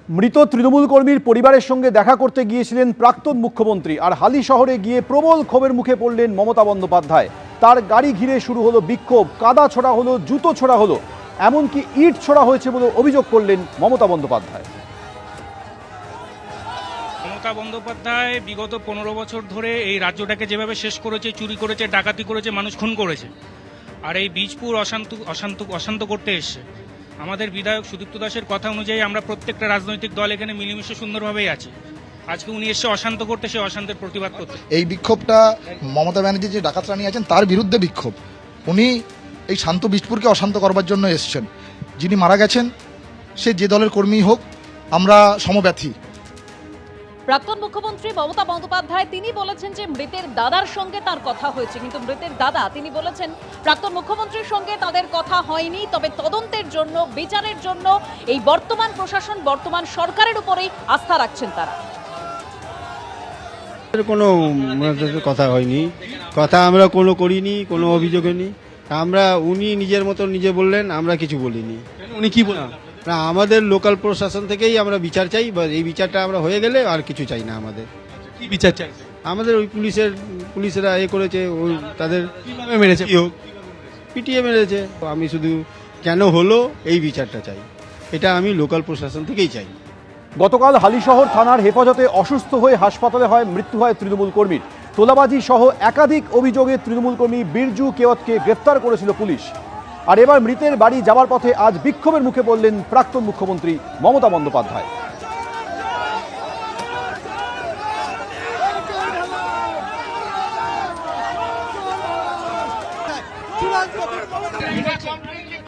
মৃত তৃণমূল কর্মীর পরিবারের সঙ্গে দেখা করতে গিয়েছিলেন প্রাক্তন মুখ্যমন্ত্রী, আর হালি শহরে গিয়ে প্রবল ক্ষোভের মুখে পড়লেন মমতা বন্দ্যোপাধ্যায়। তার গাড়ি ঘিরে শুরু হলো বিক্ষোভ, কাদা ছোড়া হলো, জুতো ছোড়া হলো, এমনকি ইট ছোড়া হয়েছে বলে অভিযোগ করলেন মমতা বন্দ্যোপাধ্যায়। মমতা বন্দ্যোপাধ্যায় বিগত 15 বছর ধরে এই রাজ্যটাকে যেভাবে শেষ করেছে, চুরি করেছে, ডাকাতি করেছে, মানুষ খুন করেছে, আর এই বীজপুর অশান্ত করতে এসছে। আমাদের বিধায়ক সুদীপ্ত দাসের কথা অনুযায়ী আমরা প্রত্যেকটা রাজনৈতিক দল এখানে মিলেমিশে সুন্দরভাবেই আছি। আজকে উনি এসে অশান্ত করতে, সে অশান্তের প্রতিবাদ করতে। এই বিক্ষোভটা মমতা ব্যানার্জি যে ডাকাত রানী আছেন তার বিরুদ্ধে বিক্ষোভ। উনি এই শান্ত বীজপুরকে অশান্ত করবার জন্য এসছেন। যিনি মারা গেছেন সে যে দলের কর্মী হোক, আমরা সমব্যথী। প্রাক্তন মুখ্যমন্ত্রী মমতা বন্দ্যোপাধ্যায় তিনি বলেছেন যে মৃতের দাদার সঙ্গে তার কথা হয়েছে, কিন্তু মৃতের দাদা তিনি বলেছেন প্রাক্তন মুখ্যমন্ত্রীর সঙ্গে তাদের কথা হয়নি, তবে তদন্তের জন্য, বিচারের জন্য এই বর্তমান প্রশাসন, বর্তমান সরকারের উপরেই আস্থা রাখছেন তারা। কোনো কথা হয়নি, কথা আমরা কোনো করিনি, কোনো অভিযোগ নেই। আমরা উনি নিজের মতো নিজে বললেন, আমরা কিছু বলিনি। উনি কি বলেন? না, আমাদের লোকাল প্রশাসন থেকেই আমরা বিচার চাই, বা এই বিচারটা আমরা হয়ে গেলে আর কিছু চাই না। আমাদের কি বিচার চাই? আমাদের ওই পুলিশেরা করেছে, ওই তাদের কিভাবে মেরেছে? পিটিয়ে মেরেছে। আমি শুধু কেন হলো এই বিচারটা চাই, এটা আমি লোকাল প্রশাসন থেকেই চাই। গতকাল হালিশহর থানার হেফাজতে অসুস্থ হয়ে হাসপাতালে মৃত্যু হয় তৃণমূল কর্মীর। তোলাবাজি সহ একাধিক অভিযোগে তৃণমূল কর্মী বিরজু কেওয়াতকে গ্রেফতার করেছিল পুলিশ। আর এবার মৃতের বাড়ি যাওয়ার পথে আজ বিক্ষোভের মুখে পড়লেন প্রাক্তন মুখ্যমন্ত্রী মমতা বন্দ্যোপাধ্যায়।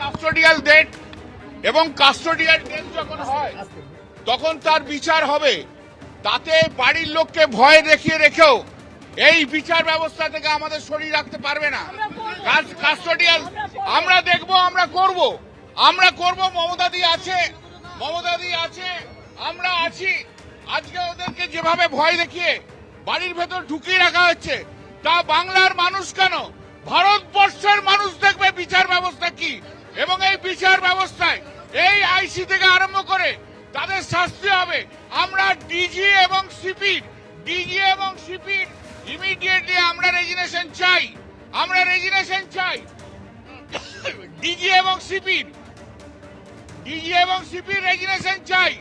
কাস্টোডিয়াল ডেট এবং কাস্টোডিয়াল ডেট যখন হয় তখন তার বিচার হবে। তাতে বাড়ির লোককে ভয় দেখিয়ে রেখেও এই বিচার ব্যবস্থা থেকে আমাদের শরীর রাখতে পারবে না। কাস্টোডিয়াল আমরা দেখব, আমরা করব। মমতাদি আছে, আমরা আছি। আজকে ওদেরকে যেভাবে ভয় দেখিয়ে বাড়ির ভেতর ঢুকিয়ে রাখা হচ্ছে, তা বাংলার মানুষ কেন, ভারতবর্ষের মানুষ দেখবে বিচার ব্যবস্থা কি। এবং এই বিচার ব্যবস্থায় এই আইসি থেকে আরম্ভ করে তাদের শাস্তি হবে। আমরা ডিজি এবং সিপির ইমিডিয়েটলি আমরা রেজিগনেশন চাই। ডিজি এবং সিপির রেজিগনেশন চাই।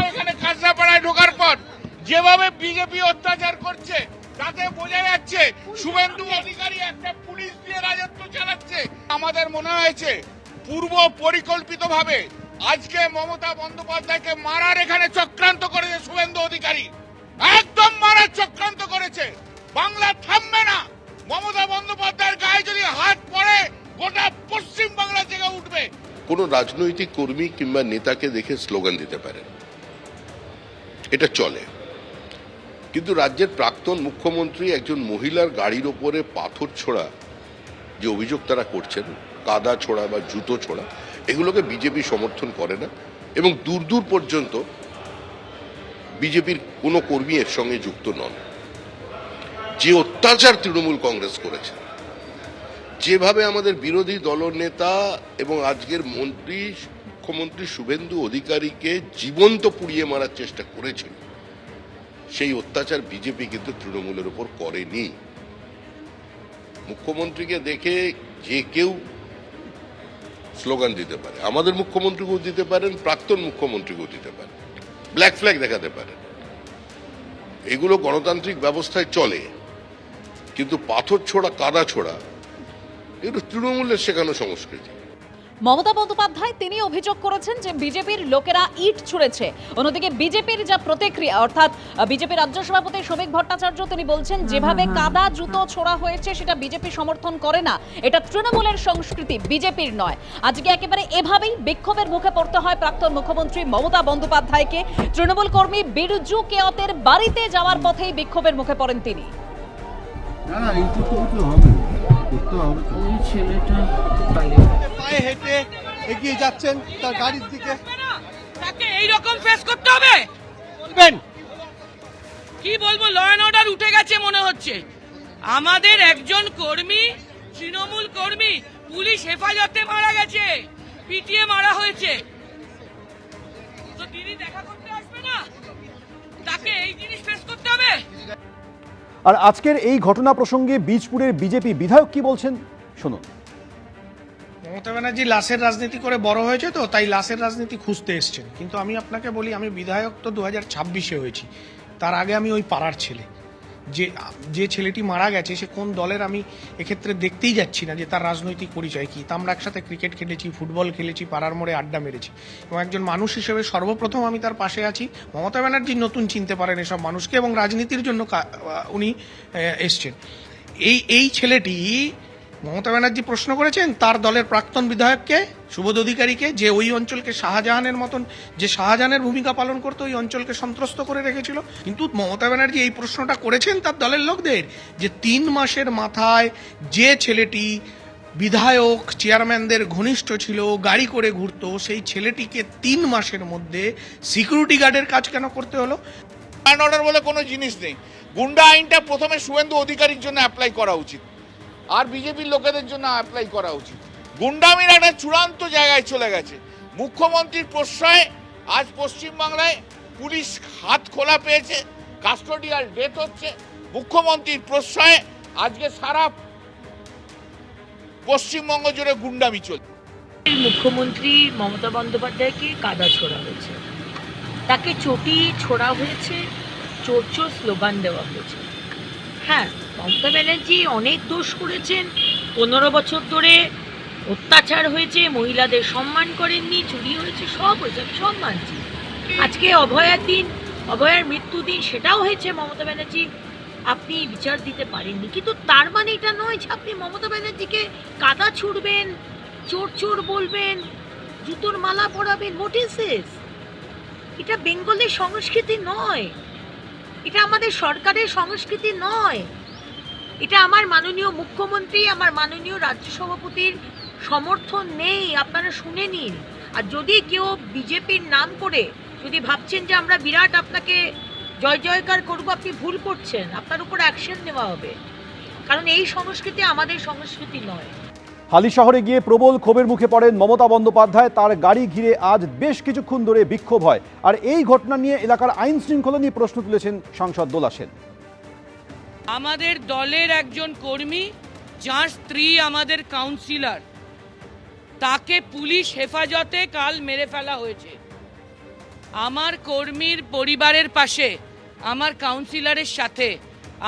এখানে কাঁচরাপাড়ায় ঢোকার পর যেভাবে বিজেপি অত্যাচার করছে তাতে বোঝা যাচ্ছে শুভেন্দু অধিকারী একটা পুলিশ দিয়ে রাজত্ব চালাচ্ছে। আমাদের মনে হয়েছে পূর্ব পরিকল্পিতভাবে আজকে মমতা বন্দ্যোপাধ্যায়কে মারার এখানে চক্রান্ত করেছে শুভেন্দু অধিকারী, একদম মারার চক্রান্ত করেছে। বাংলা থামবে না। মমতা বন্দ্যোপাধ্যায়ের গায়ে যদি হাত পড়ে গোটা পশ্চিম বাংলা জেগে উঠবে। কোন রাজনৈতিক কর্মী কিংবা নেতাকে দেখে স্লোগান দিতে পারেন, এটা চলে, কিন্তু রাজ্যের প্রাক্তন মুখ্যমন্ত্রী একজন মহিলার গাড়ির ওপরে পাথর ছোড়া যে অভিযোগ তারা করছেন, কাদা ছোড়া বা জুতো ছোড়া, এগুলোকে বিজেপি সমর্থন করে না এবং দূর দূর পর্যন্ত বিজেপির কোনো কর্মী এর সঙ্গে যুক্ত নন। যে অত্যাচার তৃণমূল কংগ্রেস করেছে, যেভাবে আমাদের বিরোধী দলনেতা এবং আজকের মুখ্যমন্ত্রী শুভেন্দু অধিকারীকে জীবন্ত পুড়িয়ে মারার চেষ্টা করেছিল, সেই অত্যাচার বিজেপি কিন্তু তৃণমূলের উপর করেনি। মুখ্যমন্ত্রীকে দেখে যে কেউ স্লোগান দিতে পারে, আমাদের মুখ্যমন্ত্রীকেও দিতে পারেন, প্রাক্তন মুখ্যমন্ত্রীকেও দিতে পারেন, ব্ল্যাক ফ্ল্যাগ দেখাতে পারেন, এগুলো গণতান্ত্রিক ব্যবস্থায় চলে। কিন্তু পাথর ছোড়া, কাদা ছোড়া, এগুলো তৃণমূলের শেখানো সংস্কৃতি। মমতা বন্দ্যোপাধ্যায় তিনি অভিযোগ করেছেন যে বিজেপির লোকেরা ইট ছুঁড়েছে। অন্যদিকে বিজেপির যা প্রতিক্রিয়া, অর্থাৎ বিজেপি রাজ্য সভাপতি শ্রমিক ভট্টাচার্য তিনি বলছেন যেভাবে কাদা জুতো ছোড়া হয়েছে সেটা বিজেপি সমর্থন করে না, এটা তৃণমূলের সংস্কৃতি, বিজেপির নয়। আজকে একেবারে এভাবেই বিক্ষোভের মুখে পড়তে হয় প্রাক্তন মুখ্যমন্ত্রী মমতা বন্দ্যোপাধ্যায়কে। তৃণমূল কর্মী বিরজু কেওয়াতের বাড়িতে যাওয়ার পথেই বিক্ষোভের মুখে পড়েন তিনি। পায়ে হেঁটে এগিয়ে যাচ্ছেন তার গাড়ির দিকে। তাকে এইরকম ফেস করতে হবে? বলবেন কি বলবো, ল অ্যান্ড অর্ডার উঠে গেছে মনে হচ্ছে। আমাদের একজন কর্মী, তৃণমূল কর্মী, পুলিশ হেফাজতে মারা গেছে, পিটিয়ে মারা হয়েছে। তো দিদি যিনি দেখা করতে আসবে না তাকে এই জিনিস ফেস করতে হবে। আর আজকের এই ঘটনা প্রসঙ্গে বীজপুরের বিজেপি বিধায়ক কি বলছেন শুনুন। মমতা ব্যানার্জি লাশের রাজনীতি করে বড় হয়েছে, তো তাই লাশের রাজনীতি খুঁজতে এসছেন। কিন্তু আমি আপনাকে বলি, আমি বিধায়ক তো 2026-এ হয়েছি, তার আগে আমি ওই পাড়ার ছেলে। যে ছেলেটি মারা গেছে সে কোন দলের আমি এক্ষেত্রে দেখতেই যাচ্ছি না যে তার রাজনৈতিক পরিচয় কী। তা আমরা একসাথে ক্রিকেট খেলেছি, ফুটবল খেলেছি, পাড়ার মোড়ে আড্ডা মেরেছি, এবং একজন মানুষ হিসেবে সর্বপ্রথম আমি তার পাশে আছি। মমতা ব্যানার্জি নতুন চিনতে পারেন এসব মানুষকে, এবং রাজনীতির জন্য উনি এসছেন। এই ছেলেটি, মমতা ব্যানার্জি প্রশ্ন করেছেন তার দলের প্রাক্তন বিধায়ককে, সুবোধ অধিকারীকে, যে ওই অঞ্চলকে শাহজাহানের মতন, যে শাহজাহানের ভূমিকা পালন করতো, ওই অঞ্চলকে সন্ত্রস্ত করে রেখেছিল। কিন্তু মমতা ব্যানার্জি এই প্রশ্নটা করেছেন তার দলের লোকদের, যে 3 মাসের মাথায় যে ছেলেটি বিধায়ক চেয়ারম্যানদের ঘনিষ্ঠ ছিল, গাড়ি করে ঘুরতো, সেই ছেলেটিকে 3 মাসের মধ্যে সিকিউরিটি গার্ডের কাজ কেন করতে হলো? অর্ডার বলে কোনো জিনিস নেই। গুন্ডা আইনটা প্রথমে শুভেন্দু অধিকারীর জন্য অ্যাপ্লাই করা উচিত, আর বিজেপির লোকেদের জন্য অ্যাপ্লাই করা উচিত। গুন্ডামির একটা চূড়ান্ত জায়গায় চলে গেছে। মুখ্যমন্ত্রীর প্রশ্রয়ে আজ পশ্চিমবাংলায় পুলিশ হাত খোলা পেয়েছে, কাস্টোডিয়াল ডেথ হচ্ছে। মুখ্যমন্ত্রীর প্রশ্রয়ে আজকে সারা পশ্চিমবঙ্গ জুড়ে গুন্ডামি চলছে। মুখ্যমন্ত্রী মমতা বন্দ্যোপাধ্যায়কে কাদা ছোড়া হয়েছে, তাকে চটি ছোড়া হয়েছে, চোর চোর স্লোগান দেওয়া হয়েছে। হ্যাঁ, মমতা ব্যানার্জি অনেক দোষ করেছেন, 15 বছর ধরে অত্যাচার হয়েছে, মহিলাদের সম্মান করেননি, চুরি হয়েছে, সব হয়েছে, আমি সব মানছি। আজকে অভয়ার দিন, অভয়ার মৃত্যুদিন, সেটাও হয়েছে। মমতা ব্যানার্জি আপনি বিচার দিতে পারেননি, কিন্তু তার মানে এটা নয় যে আপনি মমতা ব্যানার্জিকে কাদা ছুড়বেন, চোর চোর বলবেন, জুতোর মালা পরাবেন। What is this? এটা বেঙ্গলের সংস্কৃতি নয়, এটা আমাদের সরকারের সংস্কৃতি নয়। এটা আমার মাননীয় মুখ্যমন্ত্রী, আমার মাননীয় রাজ্য সভাপতির সমর্থন নেই, আপনারা শুনে নিন। আর যদি কেউ বিজেপির নাম করে যদি ভাবছেন যে আমরা বিরাট আপনাকে জয় জয়কার করবো, আপনি ভুল করছেন, আপনার উপর অ্যাকশন নেওয়া হবে, কারণ এই সংস্কৃতি আমাদের সংস্কৃতি নয়। হালি শহরে গিয়ে প্রবল ক্ষোভের মুখে পড়েন মমতা বন্দ্যোপাধ্যায়। তার গাড়ি ঘিরে আজ বেশ কিছুক্ষণ ধরে বিক্ষোভ হয়, আর এই ঘটনা নিয়ে এলাকার আইন শৃঙ্খলা নিয়ে প্রশ্ন তুলেছেন সাংসদ দোলা সেন। আমাদের দলের একজন কর্মী, যার স্ত্রী আমাদের কাউন্সিলর, তাকে পুলিশ হেফাজতে কাল মেরে ফেলা হয়েছে। আমার কর্মীর পরিবারের পাশে, আমার কাউন্সিলরের সাথে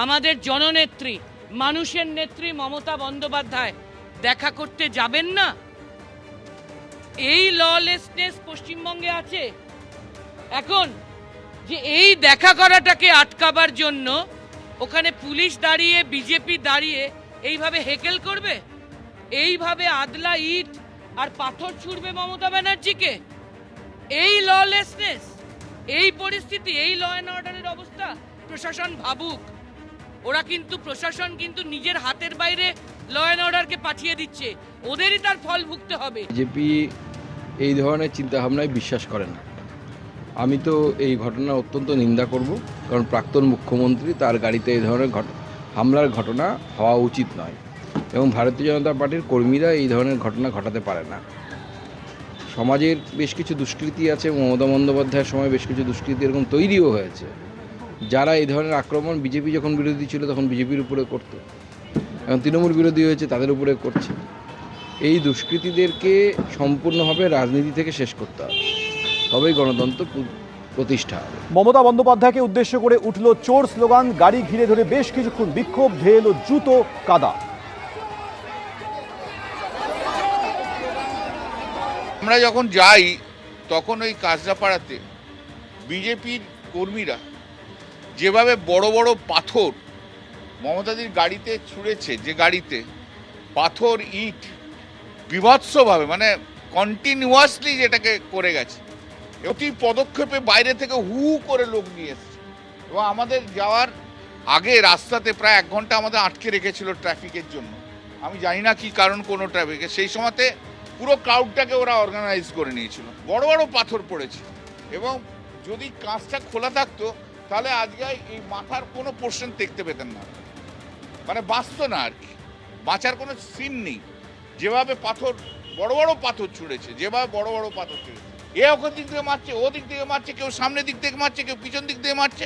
আমাদের জননেত্রী, মানুষের নেত্রী মমতা বন্দ্যোপাধ্যায় দেখা করতে যাবেন না? এই ললেসনেস পশ্চিমবঙ্গে আছে এখন, যে এই দেখা করাটাকে আটকাবার জন্য ওখানে পুলিশ দাঁড়িয়ে, বিজেপি দাঁড়িয়ে এইভাবে হেকেল করবে, এইভাবে আদলা ইট আর পাথর ছুড়বে মমতা ব্যানার্জিকে? এই ললেসনেস, এই পরিস্থিতি, এই ল অ্যান্ড অর্ডারের অবস্থা, প্রশাসন ভাবুক। ওরা কিন্তু, প্রশাসন কিন্তু নিজের হাতের বাইরে ল অ্যান্ড অর্ডারকে পাঠিয়ে দিচ্ছে, ওদেরই তার ফল ভুগতে হবে। বিজেপি এই ধরনের চিন্তাভাবনায় বিশ্বাস করে না। আমি তো এই ঘটনা অত্যন্ত নিন্দা করব, কারণ প্রাক্তন মুখ্যমন্ত্রী, তার গাড়িতে এই ধরনের হামলার ঘটনা হওয়া উচিত নয়, এবং ভারতীয় জনতা পার্টির কর্মীরা এই ধরনের ঘটনা ঘটাতে পারে না। সমাজের বেশ কিছু দুষ্কৃতি আছে, মমতা বন্দ্যোপাধ্যায়ের সময় বেশ কিছু দুষ্কৃতি এরকম তৈরিও হয়েছে, যারা এই ধরনের আক্রমণ বিজেপি যখন বিরোধী ছিল তখন বিজেপির উপরে করত, এখন তৃণমূল বিরোধী হয়েছে তাদের উপরে করছে। এই দুষ্কৃতীদেরকে সম্পূর্ণভাবে রাজনীতি থেকে শেষ করতে হবে, তবেই গণতন্ত্র প্রতিষ্ঠা হবে। মমতা বন্দ্যোপাধ্যায়কে উদ্দেশ্য করে উঠল চোর স্লোগান, গাড়ি ঘিরে ধরে বেশ কিছুক্ষণ বিক্ষোভ, ধেয়ে এলো জুতো, কাদা। আমরা যখন যাই তখন ওই কাজরাপাড়াতে বিজেপির কর্মীরা যেভাবে বড় বড় পাথর মমতাদির গাড়িতে ছুঁড়েছে, যে গাড়িতে পাথর, ইট বিভৎসভাবে, মানে কন্টিনিউয়াসলি যেটাকে করে গেছে, অতি পদক্ষেপে বাইরে থেকে হু করে লোক নিয়ে এসছে, এবং আমাদের যাওয়ার আগে রাস্তাতে প্রায় 1 ঘন্টা আমাদের আটকে রেখেছিল ট্রাফিকের জন্য। আমি জানি না কি কারণ, কোনো ট্রাফিকে সেই সময়তে পুরো ক্রাউডটাকে ওরা অর্গানাইজ করে নিয়েছিল। বড় বড় পাথর পড়েছে, এবং যদি কাঁচটা খোলা থাকতো তাহলে আজকে এই মাথার কোনো পোর্শন দেখতে পেতেন না, মানে বাঁচত না আর কি, বাঁচার কোনো সিন নেই। যেভাবে পাথর, বড় বড় পাথর ছুঁড়েছে, যেভাবে বড় বড় পাথর ছুঁড়েছে, এ ওখান দিক থেকে মারছে, ও দিক থেকে মারছে, কেউ সামনের দিক থেকে মারছে, কেউ পিছন দিক থেকে মারছে।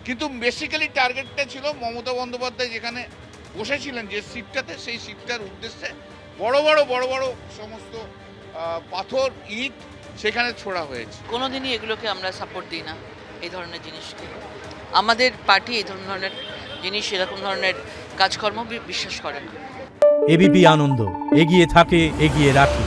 কিন্তু বেসিক্যালি টার্গেটটা ছিল মমতা বন্দ্যোপাধ্যায় যেখানে বসেছিলেন যে সিটটাতে, সেই সিটটার উদ্দেশ্যে বড় বড় সমস্ত পাথর ইট সেখানে ছোড়া হয়েছে। কোনোদিনই এগুলোকে আমরা সাপোর্ট দিই না, এই ধরনের জিনিসকে। আমাদের পার্টি এই ধরনের জিনিস, এরকম ধরনের কাজকর্ম বিশ্বাস করে না। এবিপি আনন্দ, এগিয়ে থাকে, এগিয়ে রাখে।